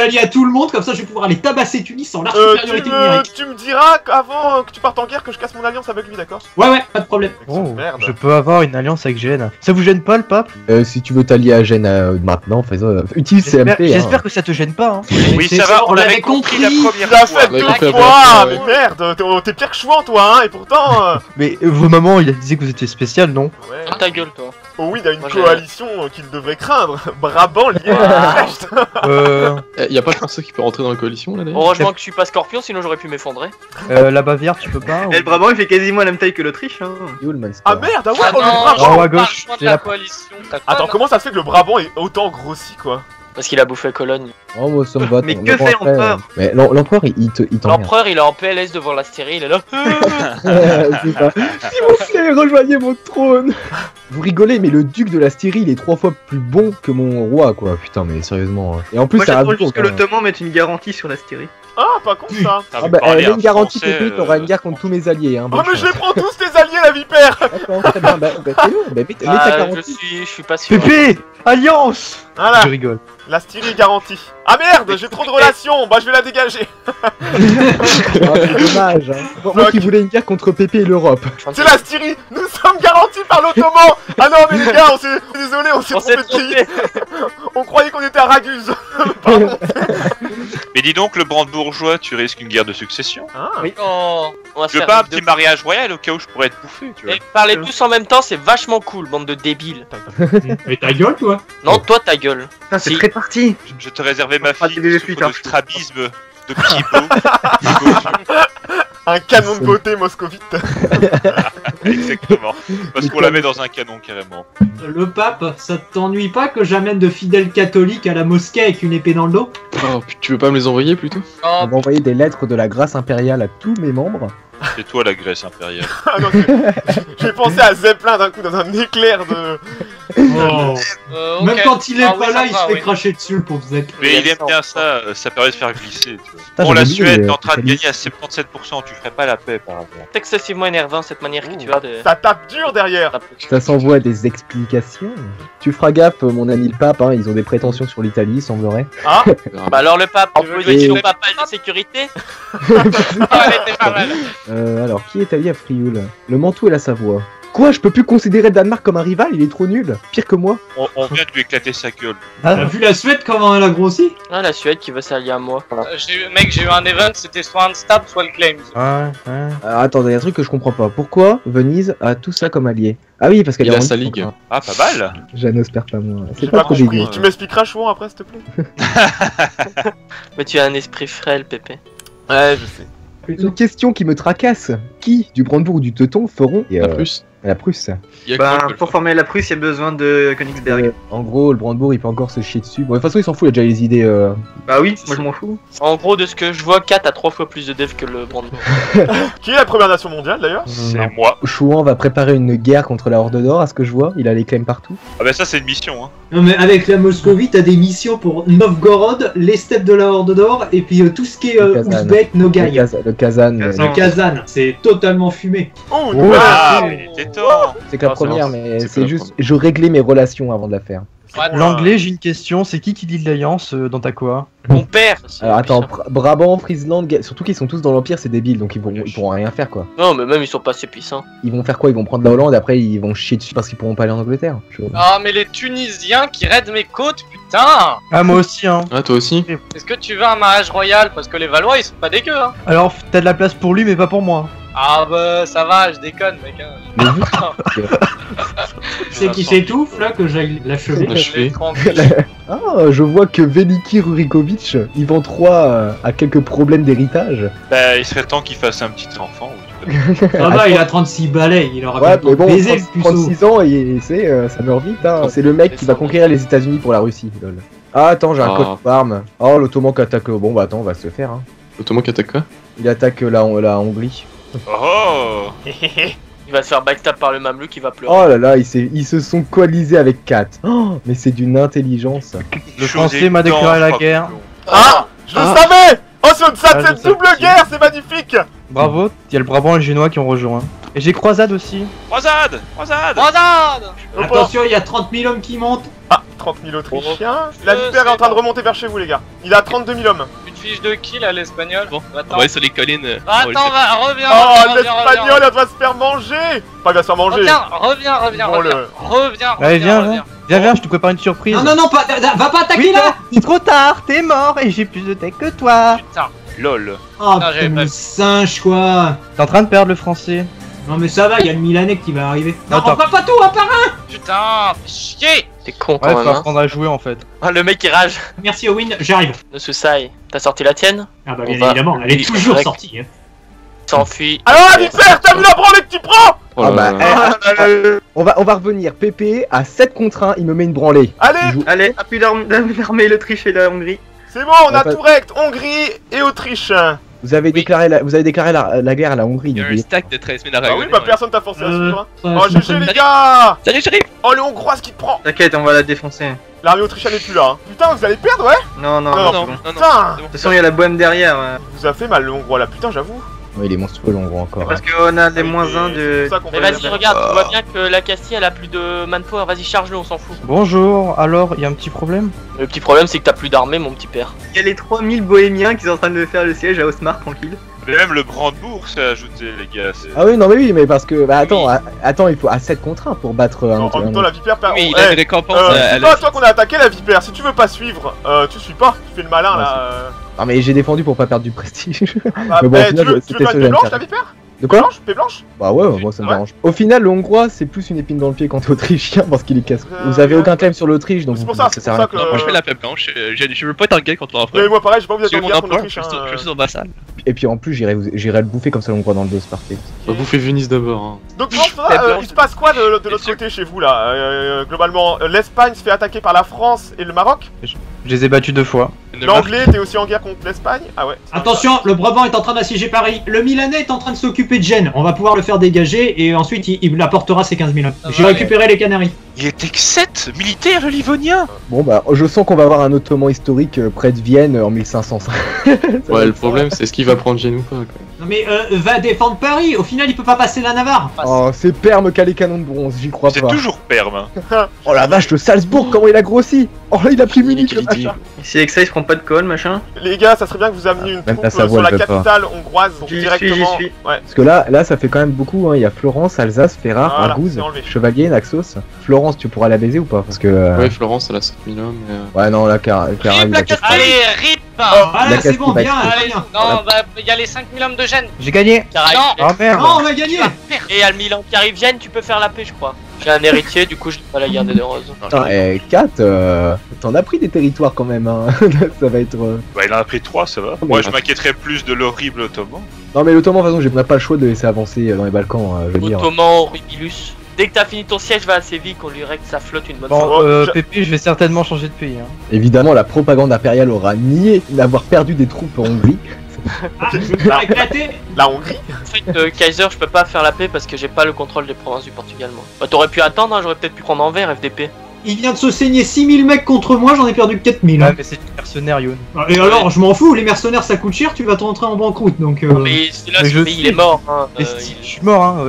allié à tout le monde, comme ça je vais pouvoir aller tabasser Tunis sans large supériorité numérique. Tu me diras avant que tu partes en guerre que je casse mon alliance avec lui, d'accord? Ouais, pas de problème. Oh, Merde. je peux avoir une alliance avec Gênes. Ça vous gêne pas le pape? Si tu veux t'allier à Gênes maintenant, fais-ça. Utilise CMP. J'espère que ça te gêne pas. Hein. Oui, ça va, on l'avait compris la Tu première l'as fois. fait Ouais, 2 compris la fois. première fois, Mais ouais. merde, t'es pire que Chouan, toi, hein, et pourtant... Mais vos mamans, il a dit que vous étiez spécial, non? Ouais. Ta gueule, toi. Oh oui, il a une Moi, j'ai- coalition qu'il devrait craindre. Brabant lié à Utrecht. Y a pas le Français qui peut rentrer dans la coalition là d'ailleurs? Heureusement que je suis pas Scorpion, sinon j'aurais pu m'effondrer. La Bavière, tu peux pas? Et le Brabant il fait quasiment la même taille que l'Autriche. Hein. Il est où le Munster? Ah merde, ah ouais, Ah oh, le non, Brabant. Oh, à gauche, parle-moi de c'est la la- coalition. t'as quoi, Attends, là comment ça se fait que le Brabant est autant grossi, quoi? Parce qu'il a bouffé Cologne. Oh, moi ça me va. Mais attends, que bon, fait après, l'empereur? Mais l'empereur il t'emmerde. L'empereur, il est en PLS devant l'Astérie, il est là. C'est pas- S'il vous plaît, rejoignez mon trône. Vous rigolez, mais le duc de la Styrie il est 3 fois plus bon que mon roi quoi. Putain, mais sérieusement. Hein. Et en plus, Moi ça j'attends rajoute. juste que l'Ottoman mette une garantie sur la Styrie. Ah, pas con ça. Ah bah, elle a une garantie Pépé, t'auras une guerre contre tous mes alliés. Hein, Oh, bonne mais je chance. les prends tous, tes alliés, la vipère. D'accord, très bien. Bah, fais-le. Mets ta Ah, garantie. je suis pas sûr. Pépé! Alliance! Voilà, Je rigole. la Styrie garantie. Ah merde, j'ai trop de relations. Bah, je vais la dégager. Ah, c'est dommage. Hein. Moi qui voulais une guerre contre Pépé et l'Europe. C'est la Styrie. Nous sommes garantis par l'Ottoman. Ah non, mais les gars, désolé, on s'est On s'est trompé de pays. trompé. On croyait qu'on était à Raguse. Mais dis donc, le brandebourgeois, tu risques une guerre de succession. Ah. Oui. Oh, on va se Tu veux faire pas un une petit deux- mariage royal au cas où je pourrais être bouffé, tu vois? Et parler tous en même temps, c'est vachement cool, bande de débiles. Mais ta gueule, toi. Non, toi, ta gueule. Putain, c'est Si. très parti. Je te réservais ma fera fille des qui plus souffre tard, de je trouve. strabisme, de petits beaux. Un canon de beauté moscovite. Exactement. Parce qu'on la met dans un canon carrément. Le pape, ça t'ennuie pas que j'amène de fidèles catholiques à la mosquée avec une épée dans le dos? Oh, tu veux pas me les envoyer plutôt? On va envoyer des lettres de la grâce impériale à tous mes membres. C'est toi la Grèce impériale. Ah non, j'ai pensé à Zeppelin d'un coup dans un éclair de. Oh. Même quand il est Ah pas oui, là, ça il va, se fait oui. cracher dessus, le pauvre Zek. Mais il aime ça, bien ça, ça permet de faire glisser, tu vois. Putain, Bon, la j'avais Suède oublié, est en train de Italie. gagner à 77%, tu ferais pas la paix par rapport. C'est excessivement énervant cette manière que tu as de. Ça tape dur derrière. Ça s'envoie des explications. Tu feras gaffe, mon ami le pape, hein, ils ont des prétentions sur l'Italie, il semblerait. Ah, Bah alors le pape, tu veux Et- dire ton papa de sécurité? Ah, elle était pas mal. Alors, qui est allié à Frioul? Le Mantoue et la Savoie. Quoi, je peux plus considérer Danemark comme un rival? Il est trop nul. Pire que moi. On vient de lui éclater sa gueule. T'as vu la Suède comment elle a grossi? Ah, la Suède qui veut s'allier à moi. Mec, j'ai eu un event, c'était soit un stab, soit le claim. Ouais. Attendez, il y a un truc que je comprends pas. Pourquoi Venise a tout ça comme allié? Ah oui, parce qu'elle Il est a en sa ligue. ligue. Ah, pas mal. Jeannot perd pas moi. j'ai C'est pas pas trop compris. dégueu. Tu m'expliqueras Chouan après, s'il te plaît? Mais tu as un esprit frêle, Pépé. Ouais, je sais. Une question qui me tracasse. Qui du Brandebourg ou du Teuton feront La Prusse. la Prusse? Il y a que moi qui Bah, peux le pour faire. former la Prusse, il y a besoin de Königsberg. En gros, le Brandebourg il peut encore se chier dessus. Bon, de toute façon, il s'en fout, il a déjà les idées. Bah oui, moi je m'en fous. En gros, de ce que je vois, 4 a 3 fois plus de dev que le Brandebourg. Qui est la première nation mondiale d'ailleurs? C'est moi. Chouan va préparer une guerre contre la Horde d'Or, à ce que je vois. Il a les claims partout. Ah bah ça c'est une mission, hein. Non mais avec la Moscovie, t'as des missions pour Novgorod, les steppes de la Horde d'Or, et puis tout ce qui est Le Kazan. Ouzbek, Nogai. Le Kazan. Kazan. Le Kazan, c'est totalement fumé. Oh, Oh, nouvelle Ah, nation. mais il était temps. C'est que la Ah, c'est première, bon, mais c'est c'est que la juste. Je réglais mes relations avant de la faire. L'anglais, j'ai une question. C'est qui dit de l'alliance dans ta coa? Mon père. c'est Alors attends, puissant. Brabant, Friesland, surtout qu'ils sont tous dans l'Empire, c'est débile, donc ils pourront rien faire quoi. Non, mais même ils sont pas assez puissants. Ils vont faire quoi? Ils vont prendre la Hollande, après ils vont chier dessus parce qu'ils pourront pas aller en Angleterre. Ah, mais les Tunisiens qui raident mes côtes, putain! Ah, moi aussi, hein. Ah, toi aussi? Est-ce que tu veux un mariage royal? Parce que les Valois ils sont pas dégueux, hein! Alors, t'as de la place pour lui, mais pas pour moi. Ah, bah ça va, je déconne, mec. Hein. C'est qui s'étouffe là que j'aille l'achever. Achevé. Tranquille. Ah, je vois que Veliki Rurikovic, il vend 3 à quelques problèmes d'héritage. Bah il serait temps qu'il fasse un petit enfant. ou tout comme ça. Ah bah il a 36 balais, il aura Ouais, bien mais bon, baiser le puceau. 36 ans, et ça meurt vite, hein. C'est le mec qui va conquérir les États-Unis pour la Russie, lol. Ah, attends, j'ai un Ah. code farm. Oh, l'Ottoman qui attaque. Bon, bah attends, on va se le faire, hein. L'Ottoman qui attaque quoi? Il attaque la Hongrie. Oh. Il va se faire backstab par le Mamelouk qui va pleurer. Oh là là, ils se sont coalisés avec 4. Oh, mais c'est d'une intelligence. Le Chose français m'a évidente, déclaré la je crois guerre. que- Ah, je le savais! Oh, sur Ah, je cette sais double aussi. guerre, c'est magnifique! Bravo, il y a le Brabant et le Génois qui ont rejoint. Et j'ai Croisade aussi. Croisade. Croisade. Croisade! Attention, il y a 30 000 hommes qui montent. Ah, 30 000 Autrichiens. La Vipère est en train de remonter vers chez vous, les gars. Il a 32 000 hommes. Tu te fiches de qui là, l'espagnol? Bon, Attends. on va aller sur les collines. Attends, reviens. Oh, reviens, l'espagnol, elle doit se faire manger. Pas, il va se faire manger. Reviens. Bon, Allez, viens, je te prépare une surprise. Non, va pas attaquer Oui, là. c'est trop tard, t'es mort et j'ai plus de tech que toi. Putain. LOL. Oh, Non, j'avais putain, pas le singe quoi. T'es en train de perdre le français. Non mais ça va, il y a le Milanais qui va arriver. Non, Attends. on va pas tout, un par un. Putain, fais chier. T'es con Ouais, quand faut même. Hein. apprendre à jouer en fait. Ah, le mec il rage. Merci Owen, j'arrive. Ne Susai, t'as sorti la tienne? Ah bah On bien va- évidemment, elle est il- toujours direct. sortie. Hein. S'enfuit. Alors, la Vipère, t'as vu la branlée que tu prends? Ah bah, on va revenir. Pépé à 7 contre 1, il me met une branlée. Allez, Il joue- Allez, appui d'armée l'Autriche et la Hongrie. c'est bon, on a Ouais, tout rect. Hongrie et Autriche. Vous avez déclaré la guerre à la Hongrie. Il y a un n'oubliez. stack de 13 000 à Ah oui, rigoler, bah ouais. personne t'a forcé à suivre. Hein. Ouais, Oh, je GG m'appelle- les gars. Salut chérie. Oh, le Hongrois qui te prend. T'inquiète, on va la défoncer. L'armée autrichienne est plus là. Hein. Putain, vous allez perdre, ouais? Non, non, Non, non, non, c'est bon. De Putain, toute façon, il y a la bohème derrière. il vous a fait mal le Hongrois là, putain, j'avoue. Ouais, il est monstrueux, l'Hongro encore. Parce qu'on a des Avec moins 1 c'est de. pour ça qu'on Mais va vas-y, les- regarde, tu vois bien que la Castille elle a plus de manpower. Vas-y, charge-le, on s'en fout. Bonjour, alors, y a un petit problème? Le petit problème c'est que t'as plus d'armée, mon petit père. Il y a les 3000 bohémiens qui sont en train de faire le siège à Osmar tranquille. Mais même le Brandebourg s'est ajouté, les gars. c'est- Ah oui, non mais oui, mais parce que... Bah attends, Oui. attends, il faut à 7 contre 1 pour battre un... En même temps, la Vipère perd. Oui, il Eh, a des récompenses. c'est pas toi qu'on a attaqué la Vipère. Si tu veux pas suivre, tu suis pas. Tu fais le malin Ouais, là. Non mais j'ai défendu pour pas perdre du prestige. Bah, Mais bon, au tu final, veux c'était pas ce une que paix blanche j'aime la Vipère? De quoi? Blanche, paix blanche? Bah ouais, moi ça me Ouais. dérange. Au final, le Hongrois, c'est plus une épine dans le pied quand t'es autrichien parce qu'il est casse. Vous avez aucun claim sur l'Autriche, donc C'est pour ça, c'est sert pour à ça que. rien. Moi je fais la paix blanche, je veux pas être un gars contre l'empereur. Mais moi pareil, j'ai pas envie Je d'être suis en mon guerre contre empereur, l'Autriche. je suis son vassal. Et puis en plus, j'irai le bouffer comme ça l'Hongrois dans le dos, c'est parfait. On va bouffer Venise d'abord. Hein. Donc non, ça, il se passe quoi de l'autre côté chez vous là? Globalement, l'Espagne se fait attaquer par la France et le Maroc. Je les ai battus 2 fois. L'Anglais, t'es aussi en guerre contre l'Espagne. Ah ouais. Attention, le Brabant est en train d'assiéger Paris. Le Milanais est en train de s'occuper de Gênes. On va pouvoir le faire dégager et ensuite il apportera ses 15 000 hommes. J'ai récupéré les Canaries. Il était que 7 militaires, le Livonien. Bon bah, je sens qu'on va avoir un ottoman historique près de Vienne en 1500. Ouais, le problème c'est est-ce qu'il va prendre Gênes ou pas quoi. Non mais va défendre Paris. Au final, il peut pas passer la Navarre. Oh, c'est Perme qui a les canons de bronze, j'y crois C'est pas. toujours perme. Hein. Oh la vache, le Salzbourg, comment il a grossi. Oh là, il a pris Munich, le Iniquity. machin. Si avec ça, ils se prend pas de colle, machin. Les gars, ça serait bien que vous ameniez une Même troupe la Savoie, sur la elle veut pas. capitale hongroise pour J'y suis, directement. j'y suis. Ouais. Parce que là, ça fait quand même beaucoup, hein. Il y a Florence, Alsace, Ferrare, Voilà, Argouze, c'est enlevé. Chevalier, Naxos. Florence, tu pourras la baiser ou pas? Parce que... Ouais, Florence elle a 7000 hommes. Mais, Ouais, non, là, Cara, il Rip la a Castille. cassé. Allez, rip. Voilà, La c'est Castille bon, va bien, exploser. très Allez, bien. non, bah il y a les 5000 hommes de Gênes. J'ai gagné. Carré. Non. Oh merde. Non, on a gagné. Et y a le Milan qui arrive, Gênes, tu peux faire la paix, je crois. J'ai un héritier, du coup je dis pas la guerre des deux roses. Putain, et 4, t'en as pris des territoires quand même, hein. Ça va être... Bah, il en a pris 3, ça va. Moi, je m'inquiéterais plus de l'horrible Ottoman. Non mais l'Ottoman, de toute façon, j'ai pas le choix de laisser avancer dans les Balkans, je veux dire. Ottoman, horribilus. Dès que t'as fini ton siège, va à Séville, qu'on lui règle sa flotte une bonne fois. Bon, Oh, je- Pépé, je vais certainement changer de pays. Hein. Évidemment, la propagande impériale aura nié d'avoir perdu des troupes en Hongrie. Ah, je vais me faire éclater. La Hongrie. En fait, Kaiser, je peux pas faire la paix parce que j'ai pas le contrôle des provinces du Portugal, moi. Bah, t'aurais pu attendre, hein, j'aurais peut-être pu prendre Anvers, FDP. Il vient de se saigner 6000 mecs contre moi, j'en ai perdu que 4000. Ouais, mais c'est du mercenaire, Youn. Et alors, je m'en fous, les mercenaires ça coûte cher, tu vas te rentrer en banqueroute donc. Mais c'est là, mais ce je pays, il sais. est mort, hein. Et si je suis mort, hein.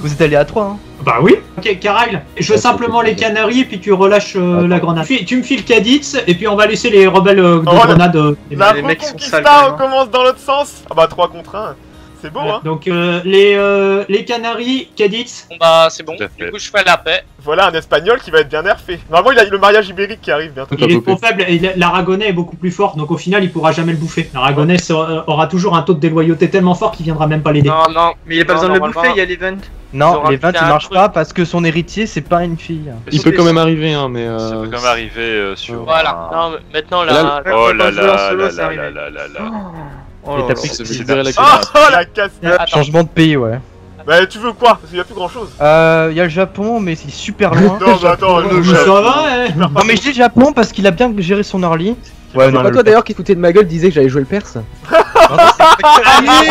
Vous êtes allés à 3, hein. Bah oui. Ok, Karail, je veux simplement les Canaries et puis tu relâches la grenade. Tu me files Cadix et puis on va laisser les rebelles de Oh, grenade. La les mecs sont Reconquista, sales, quand même, on commence dans l'autre sens. Ah bah 3 contre 1. C'est beau, hein. Donc les Canaries, Cadix. Bon bah c'est bon, Tout à fait. du coup je fais la paix. Voilà un espagnol qui va être bien nerfé. Normalement, il a le mariage ibérique qui arrive bientôt. Il est trop faible et l'Aragonais est beaucoup plus fort, donc au final il pourra jamais le bouffer. L'Aragonais aura toujours un taux de déloyauté tellement fort qu'il viendra même pas l'aider. Non, non. Mais il a pas Non, besoin de le normalement- bouffer, il y a l'event. Non, aura les 20 fait il un marche truc. pas parce que son héritier c'est pas une fille. Il peut quand même arriver, hein, mais. Ça peut quand même arriver sur. Voilà. Non, mais maintenant, Là, là. Oh là Quand je joue en là solo, là c'est là arrivé. là là là là. Oh Et là t'as là. pris- C'est C'est libéré la Ah caisse. oh, la casse. Attends. Changement de pays, ouais. Bah tu veux quoi? Parce qu'il y a plus grand chose. Y a le Japon, mais c'est super loin. Non, bah attends, Mais ça va, hein. Non, mais je dis le Japon parce qu'il a bien géré son early. Ouais, C'est pas toi d'ailleurs qui foutais de ma gueule, disait que j'allais jouer le Perse. Allez,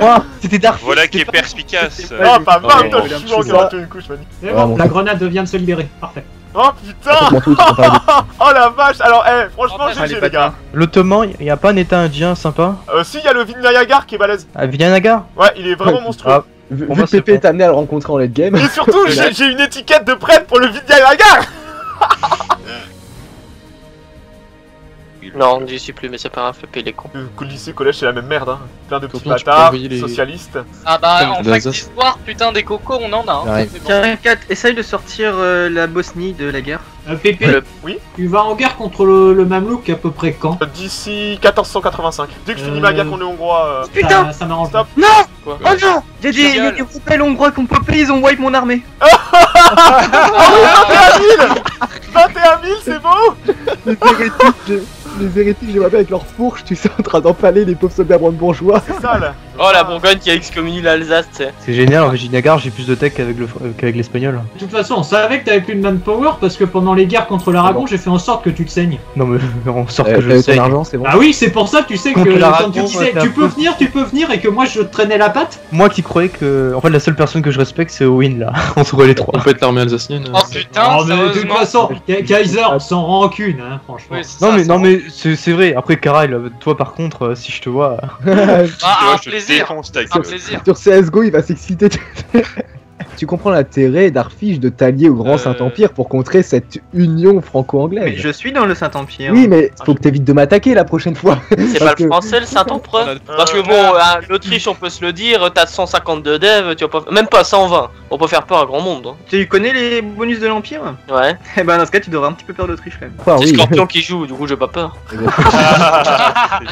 moi, c'était Dark. Voilà qui est perspicace. Oh, pas mal, Oh, toi, il je a suis touché en ça. train de une couche, Mani. C'est Ah, bon, bon. la grenade vient de se libérer. Parfait. Oh putain! Mon truc, on parle de- Oh la vache! Alors, franchement, Oh, GG les les gars. L'Ottoman, y a pas un état indien sympa? Si, il y a le Vinayagar qui est balèze. À Vijayanagar? Ouais, il est vraiment monstrueux. Ah, Vu Bon, vu bah, que c'est Pépé bon. t'a amené à le rencontrer en late game. Et surtout, j'ai une étiquette de prêtre pour le Vinayagar! virgule. Non, j'y suis plus, mais c'est pas grave, fais payer les cons. Le lycée, collège, c'est la même merde, hein. Plein de petits Tonton, tu peux bâtards, envoyer les- socialistes. Ah bah, Comme en fac l'Alsace. d'histoire, putain, des cocos, on en a. Hein. Ouais. C'est bon. Tiens, 4, essaye de sortir la Bosnie de la guerre. Pépé, Le- Oui. tu vas en guerre contre le Mamelouk à peu près quand? D'ici 1485. Dès que je finis ma guerre contre les Hongrois. Putain Ça m'arrange. Stop. Non Quoi Oh non Il y a des rebelles hongrois qui ont popé, ils ont wipe mon armée. 21 000, c'est beau. Les hérétiques, je les vois bien avec leur fourche, tu sais, en train d'empaler les pauvres soldats brandebourgeois. C'est ça, là. Oh, la Bourgogne qui a excommunié l'Alsace, tu sais. C'est génial, en Régine Nagar, j'ai plus de tech qu'avec l'espagnol. De toute façon, on savait que t'avais plus de manpower parce que pendant les guerres contre l'Aragon, j'ai fait en sorte que tu te saignes. Non mais on sort que je T'avais sais. ton argent, c'est bon. Ah oui, c'est pour ça que tu sais que Contre l'Aragon, quand tu disais ouais, t'es tu un peux venir et que moi je traînais la patte. Moi qui croyais que... En fait la seule personne que je respecte c'est Owen là, entre les trois. On peut être l'armée alsacienne. Oh putain, Oh, mais de toute sérieusement. façon, Kaiser sans rancune, hein, franchement. Oui, c'est ça, Non mais c'est c'est vrai, après Karai, toi par contre, si je te vois... bon. Ah, Moi, un je te plaisir. défonce ta Un gueule. plaisir. Sur CSGO, il va s'exciter. Tu comprends l'intérêt d'Arfiche de t'allier au Grand Saint-Empire pour contrer cette union Mais franco-anglaise. je suis dans le Saint-Empire. Oui, mais faut que t'évites de m'attaquer la prochaine fois. C'est Parce pas que- le français, le Saint-Empereur. Parce que bon, l'Autriche, on peut se le dire, t'as 152 devs, tu vas pas... Même pas 120. On peut faire peur à grand monde. Tu connais les bonus de l'Empire? Hein. Ouais. Eh ben dans ce cas, tu devrais un petit peu peur d'Autriche quand même. Ah, C'est oui. Scorpion qui joue, du coup, j'ai pas peur.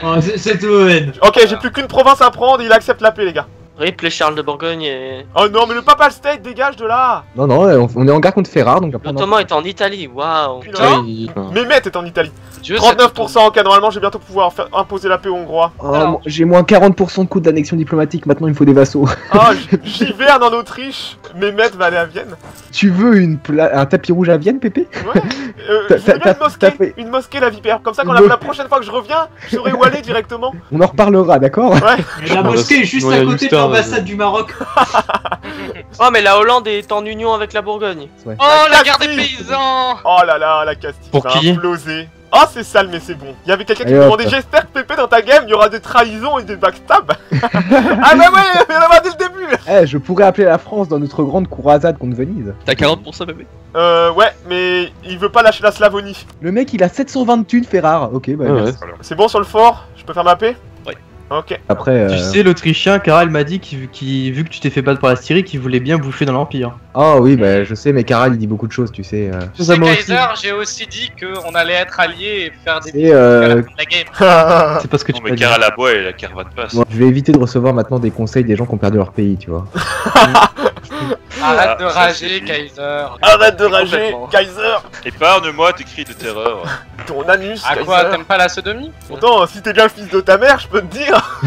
Oh, c'est le haine. Ok, j'ai plus qu'une province à prendre et il accepte la paix, les gars. Rip les Charles de Bourgogne et... Oh non, mais le Papal State, dégage de là. Non, non, on est en guerre contre Ferrare, donc après on en- L'Ottoman est en Italie, waouh. Putain. Oui, enfin, Mehmet est en Italie. Dieu, ça te 39%, ok, normalement, je vais bientôt pouvoir imposer la paix aux Hongrois. Oh, j'ai moins 40% de coût d'annexion diplomatique, maintenant il me faut des vassaux. Ah, j'hiverne en Autriche. Mehmet va aller à Vienne. Tu veux un tapis rouge à Vienne, Pépé? Ouais. Je voudrais bien t'as fait- une mosquée, la vipère. Comme ça, quand Une la prochaine fois que je reviens, je saurai où aller directement. On en reparlera, d'accord? Et la mosquée est juste Ouais, à côté de Ulster, l'ambassade du Maroc. Oh, mais la Hollande est en union avec la Bourgogne. Oh, la guerre des Castille. paysans. Oh là là, la Castille Pour va qui imploser. Oh, c'est sale, mais c'est bon. Il y avait quelqu'un qui Allez, me hop. demandait j'espère que Pépé dans ta game, il y aura des trahisons et des backstabs. Ah bah ouais, il y en avait dès le début. Eh, je pourrais appeler la France dans notre grande croisade contre Venise. T'as 40% bébé. Ouais, mais il veut pas lâcher la Slavonie. Le mec, il a 720 thunes Ferrare. Ok, bah ouais, merci. C'est bon sur le fort? Je peux faire ma paix? Ouais. Ok. Après, Tu sais, l'Autrichien, Karai m'a dit vu que tu t'es fait battre par la Styrie, qu'il voulait bien bouffer dans l'Empire. oh oui, bah je sais, mais Karal il dit beaucoup de choses, tu sais. Tu sais, Kaiser, j'ai aussi dit qu'on allait être alliés et faire des C'est, bisous à la fin de la game. C'est pas ce que Non, tu mais m'as dit. car à la bois et la caravane passe. Bon, je vais éviter de recevoir maintenant des conseils des gens qui ont perdu leur pays, tu vois. Arrête de ça, rager, c'est- Kaiser. Arrête de rager, Complètement. Kaiser. Épargne-moi tes cris de terreur. Ton anus, À Kaiser. quoi, t'aimes pas la sodomie? Pourtant, si t'es bien le fils de ta mère, je peux te dire.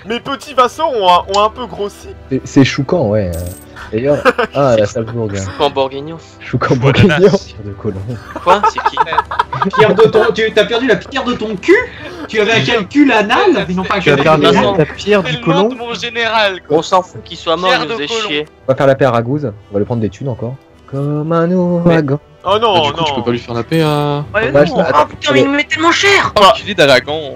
Mes petits vassaux ont un peu grossi. C'est chouquant, ouais. D'ailleurs, ah, la Salzbourg. En Bourguignon. Chouquant Voilà. bourguignon. De colon. Quoi? C'est qui? Pierre de ton... Tu t'as perdu la pierre de ton cul? Tu avais un calcul anal? Mais non pas un Tu as calcul perdu anal. la pierre C'est du le nom colon. de mon général, quoi. On s'en fout qu'il soit mort, Pierre il nous de faisait Colomb. chier. On va faire la paix à Ragouze. On va lui prendre des thunes encore. Comme un ouragan. Oh non, Bah, du coup, tu peux non. pas lui faire la paix à. Ouais, Bah, non. je- attends, Oh putain, mais il me met tellement cher. Enculé d'Aragon.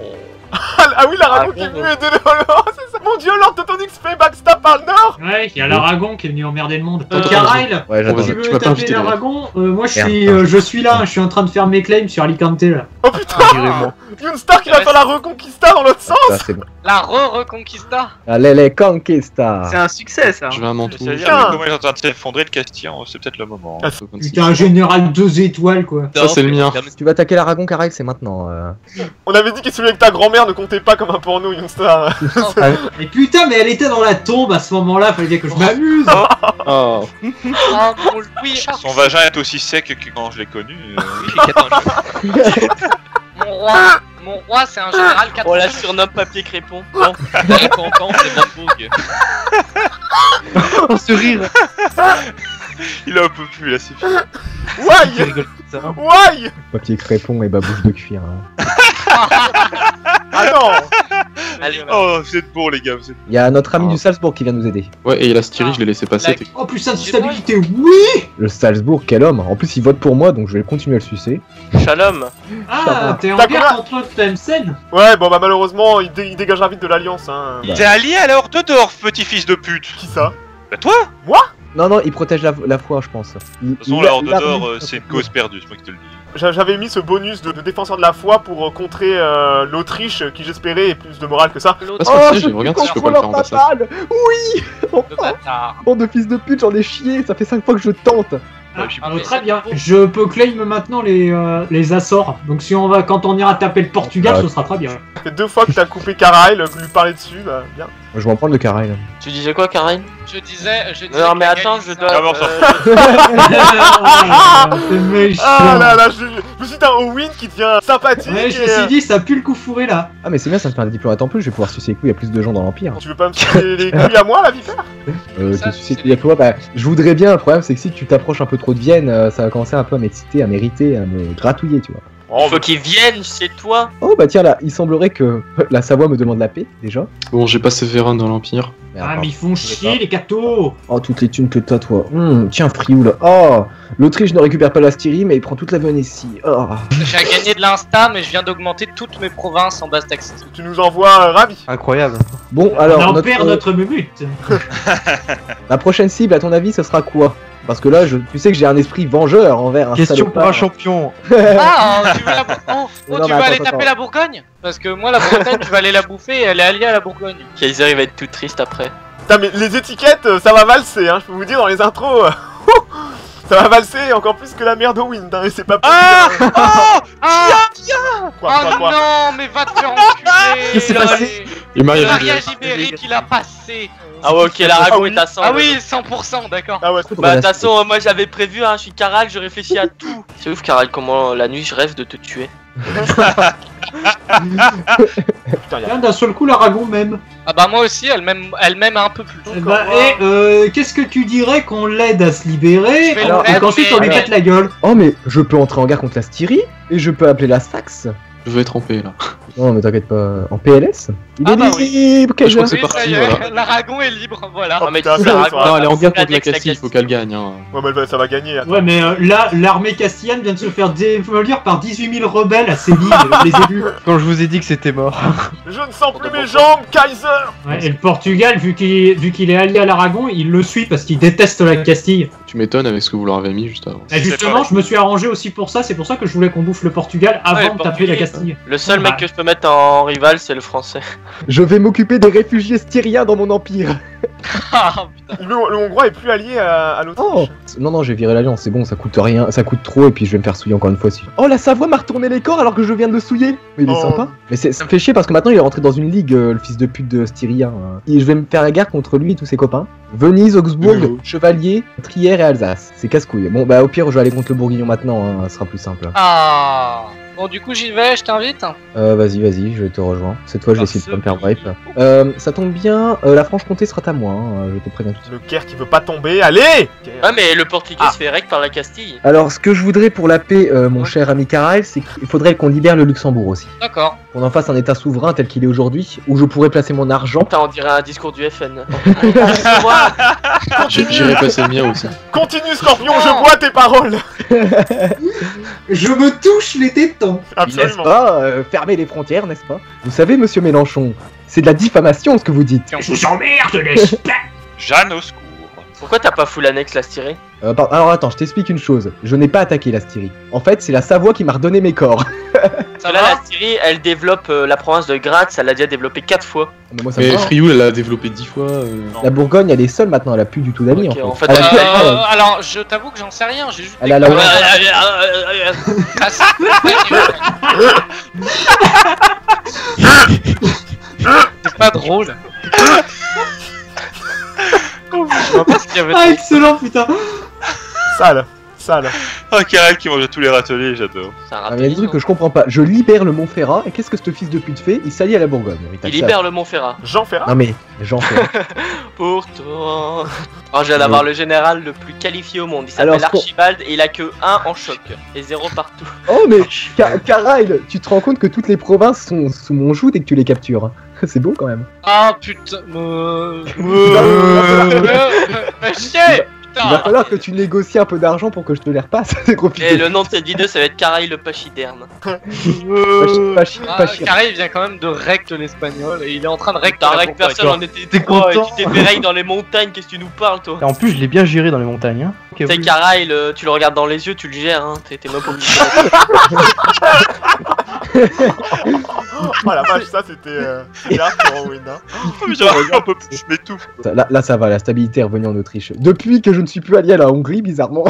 Ah oui, l'Aragon qui est venu aider le Hollande, c'est ça. Mon dieu, Lord Teutonix fait backstab par le nord. Ouais, il y a l'Aragon qui est venu emmerder le monde. Attends, Karail, Ouais, On va- tu j'attends. veux tu m'as pas taper invité, là. l'Aragon? Moi Merde. je suis là, je suis en train de faire mes claims sur Alicante là. Oh putain, Carrément. Yoonstar qui va faire la reconquista dans l'autre sens. Ça, c'est bon. La re-reconquista. Allez, les conquistas. C'est un succès ça. Je vais à Mantoue. C'est-à-dire Putain. que comment il est en train de s'effondrer le Castillan, c'est peut-être le moment. Ah, Putain, un général 2 étoiles quoi. Ça, c'est le mien. Si tu veux attaquer l'Aragon, Karal, c'est maintenant. On avait dit que celui avec ta grand-mère ne comptait pas comme un porno, Yoonstar. Et putain, mais elle était dans la tombe à ce moment-là, fallait dire que je m'amuse. Oh. Oh mon Louis. Son vagin est aussi sec que quand je l'ai connu. Mon roi, c'est un général 4 On la surnomme papier crépon. Non. Cancan, c'est Brandebourg. Oh, ce rire. Il a un peu plus là, c'est fini. Tu Why rigoles comme ça. Why Papier crépon et babouche de cuir. Hein. Ah non. Allez, Oh, vous êtes bons les gars, vous êtes... Il y a notre ami Oh. du Salzbourg qui vient nous aider. Ouais, et la Styrie, je l'ai laissé passer. La- Oh putain de stabilité, oui. Le Salzbourg, quel homme. En plus, il vote pour moi, donc je vais continuer à le sucer. Shalom. Ah, t'es en T'as guerre combien contre Tlemcen. Ouais, bon bah malheureusement, il dégagera vite de l'alliance, hein. Bah. T'es allié à la Horde d'Orf, petit fils de pute. Qui ça? Bah toi Non, il protège la foi, je pense. De toute façon, la Horde d'Or, c'est une cause perdue, c'est moi qui te le dis. J'avais mis ce bonus de défenseur de la foi pour contrer l'Autriche, qui j'espérais ait plus de morale que ça. Parce que je regarde si je peux pas le faire en passage. Oui. Le bâtard. Bande de fils de pute, j'en ai chié, ça fait 5 fois que je tente. Très bien. Je peux claim maintenant les Açores. Donc si on va, quand on ira taper le Portugal, ce sera très bien. Ça fait 2 fois que t'as coupé Caraïl, que lui parler dessus, bah bien. Je vais en prendre le carré là. Tu disais quoi, Karine? Je disais. Non, mais attends, je dois. Ah, bon, ça C'est méchant. Ah là là, je me suis dit un Owen qui devient sympathique. Ouais, je me suis dit, ça pue le coup fourré là. Ah mais c'est bien, ça me fait un diplomate en plus, je vais pouvoir sucer les couilles à plus de gens dans l'Empire. Tu veux pas me sucer les couilles à moi, la vipère? Ça, Tu sucer c'est les couilles à toi, bah je voudrais bien, le problème c'est que si tu t'approches un peu trop de Vienne, ça va commencer un peu à m'exciter, à m'ériter, à me gratouiller, tu vois. Oh, Faut qu'ils viennent chez toi. Oh bah tiens là, il semblerait que la Savoie me demande la paix, déjà. Bon, j'ai pas Sévérin dans l'Empire. Ah, mais ils font chier les cathos. Oh, toutes les thunes que t'as, toi. Tiens, Frioul. Oh, l'Autriche ne récupère pas la Styrie, mais il prend toute la Vénétie. Oh. J'ai gagné de l'insta, mais je viens d'augmenter toutes mes provinces en base taxée. tu nous envoies ravi. Incroyable. Bon, alors, On en perd notre but. la prochaine cible, à ton avis, ce sera quoi? Parce que là, tu sais que j'ai un esprit vengeur envers un Question pour salopard. un champion. Ah, tu veux, Non, tu mais veux aller attends, taper attends. la Bourgogne? Parce que moi, la Bretagne, tu vas aller la bouffer, elle est alliée à la Bourgogne. Kaiser, il va être tout triste après. Putain, mais les étiquettes, ça va valser, hein, je peux vous dire dans les intros. Ça va valser encore plus que la merde au Wind, hein, et c'est pas possible. Quoi, Non, mais va te faire enculer. Qu'est-ce qui s'est passé Il m'a Le mariage ibérique, il a passé. Ah ouais, ok, l'Aragon est à 100. Ah oui, 100%, d'accord. Ah ouais, Bah de toute façon, moi j'avais prévu, hein, je suis Caral, je réfléchis à tout. C'est ouf, Caral, comment la nuit je rêve de te tuer. putain, Tiens, d'un seul coup, l'Aragon même. Ah bah moi aussi, elle m'aime un peu plus. Qu'est-ce que tu dirais qu'on l'aide à se libérer Je vais et l'aider, qu'ensuite on lui mais- pète la gueule? Oh, mais je peux entrer en guerre contre la Styrie, et je peux appeler la Saxe. Je veux être en paix là. Non, mais t'inquiète pas. En PLS? Il Ah est bah oui. libre, Je crois que c'est Oui, parti, ça y est, voilà. l'Aragon est libre, voilà. Oh, Ah, mais putain, tu sais, ça, l'Aragon, ça, Non, elle est en guerre la contre la Castille. Castille, il faut qu'elle gagne. Hein. Ouais, mais ça va gagner. Attends. Ouais, mais là, l'armée castillane vient de se faire démolir par 18 000 rebelles à Séville, je les ai vus. Quand je vous ai dit que c'était mort. Je ne sens plus mes jambes, Kaiser. Ouais, et le Portugal, vu qu'il est allié à l'Aragon, il le suit parce qu'il déteste la Castille. Tu m'étonnes avec ce que vous leur avez mis juste avant. Et justement, je me suis arrangé aussi pour ça, c'est pour ça que je voulais qu'on bouffe le Portugal avant Ouais, de taper la Portugais. Castille. Le seul mec que je peux mettre en rival, c'est le français. Je vais m'occuper des réfugiés styriens dans mon empire. Ah, Le Hongrois est plus allié à Oh l'Autriche. Non, j'ai viré l'alliance, c'est bon, ça coûte rien, ça coûte trop, et puis je vais me faire souiller encore une fois aussi. Oh, la Savoie m'a retourné les corps alors que je viens de le souiller. Mais il est Oh. sympa. Mais ça me fait chier parce que maintenant il est rentré dans une ligue, le fils de pute de Styrien. Et je vais me faire la guerre contre lui et tous ses copains. Venise, Augsbourg, Chevalier, Trier et Alsace. C'est casse-couille. Bon, bah au pire, je vais aller contre le Bourguignon maintenant, hein, ce sera plus simple. Ah. Bon, du coup, j'y vais, je t'invite. Vas-y, je te rejoins. Cette fois, je vais essayer de pas me faire bribe. Ça tombe bien, la Franche-Comté sera à moi, hein, je te préviens tout de suite. Le Caire qui veut pas tomber, allez. Ouais, mais le Portugais se fait rec par la Castille. Alors, ce que je voudrais pour la paix, mon cher ami Caraïl, c'est qu'il faudrait qu'on libère le Luxembourg aussi. D'accord. Qu'on en fasse un état souverain tel qu'il est aujourd'hui, où je pourrais placer mon argent. Putain, on dirait un discours du FN. J'irai passer le mien aussi. Continue, Scorpion, je bois tes paroles. Je me touche les tétons. N'est-ce Absolument. pas fermer les frontières, n'est-ce pas? Vous savez, monsieur Mélenchon, c'est de la diffamation ce que vous dites. Je vous emmerde, n'est-ce pas? Jeanne au secours. Pourquoi t'as pas full annexe la Styrie? Alors attends, je t'explique une chose. Je n'ai pas attaqué la Styrie. En fait, c'est la Savoie qui m'a redonné mes corps. Ça Là, va la Styrie, elle développe la province de Graz, elle l'a déjà développé 4 fois. Mais moi, ça me Mais va, hein. Frioul, elle a développé 10 fois. La Bourgogne, elle est seule maintenant, elle a plus du tout d'amis Ok, en en fait. fait, Elle a elle- plus- alors, je t'avoue que j'en sais rien, j'ai juste. Elle a la des- Ah, Ah, c'est pas drôle. Je vois pas ce qu'il y avait. Ah, excellent, putain. Sale. Oh, Karel qui mange tous les râteliers, j'adore. C'est un Ah, mais il y a des trucs que je comprends pas. Je libère le Montferrat, et qu'est-ce que ce fils de pute fait? Il s'allie à la Bourgogne. Mais t'as Il le libère le Montferrat. Jean Ferrat. Non mais, j'en fais. Pour toi. Oh, je viens d'avoir le général le plus qualifié au monde. Il Alors, s'appelle ce qu'on- Archibald et il a que 1 en choc. Et 0 partout. Oh mais, Caraïl, tu te rends compte que toutes les provinces sont sous mon joug dès que tu les captures. C'est beau quand même. Ah putain. Chier. Il va falloir que tu négocies un peu d'argent pour que je te les repasse, c'est compliqué. Et le nom de cette vidéo, ça va être Caraï le Pachyderme. Carré vient quand même de rect l'espagnol et il est en train de rect. T'as rect personne, on était T'es quoi, content. tu t'es fait rect dans les montagnes, qu'est-ce que tu nous parles toi? Et en plus, je l'ai bien géré dans les montagnes. Hein. Ok, C'est oui. Caraï, tu le regardes dans les yeux, tu le gères, hein. T'es même pas obligé. Oh la vache, ça c'était large pour win. Hein. J'aurais un peu plus, je m'étouffe. Là, ça va, la stabilité est revenue en Autriche. Depuis que je ne suis plus allié à la Hongrie, bizarrement.